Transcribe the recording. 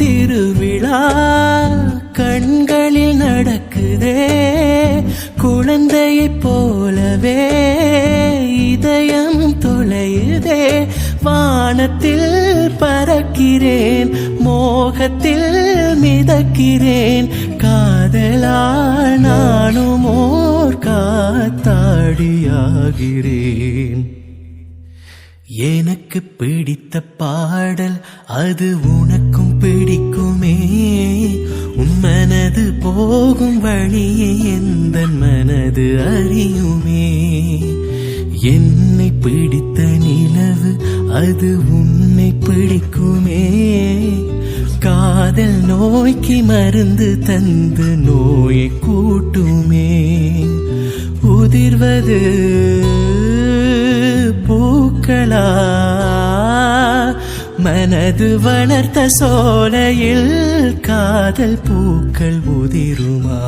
திருவிழா கண்களில் நடக்குதே, குழந்தையைப் போலவே இதயம் தொலையுதே. வானத்தில் பறக்கிறேன், மோகத்தில் மிதக்கிறேன், காதலால் நானும் ஓர் காத்தாடியாகிறேன். எனக்கு பிடித்த பாடல் அது உனக்கும் பிடிக்குமே, உன் மனது போகும் வழியை எந்த மனது அறியுமே. என்னை பிடித்த நிலவு அது உன்னை பிடிக்குமே, காதல் நோய்க்கு மருந்து தந்து நோயை கூட்டுமே. உதிர்வது பூக்களா, மனது வளர்த்த சோலையில் காதல் பூக்கள் உதிருமா?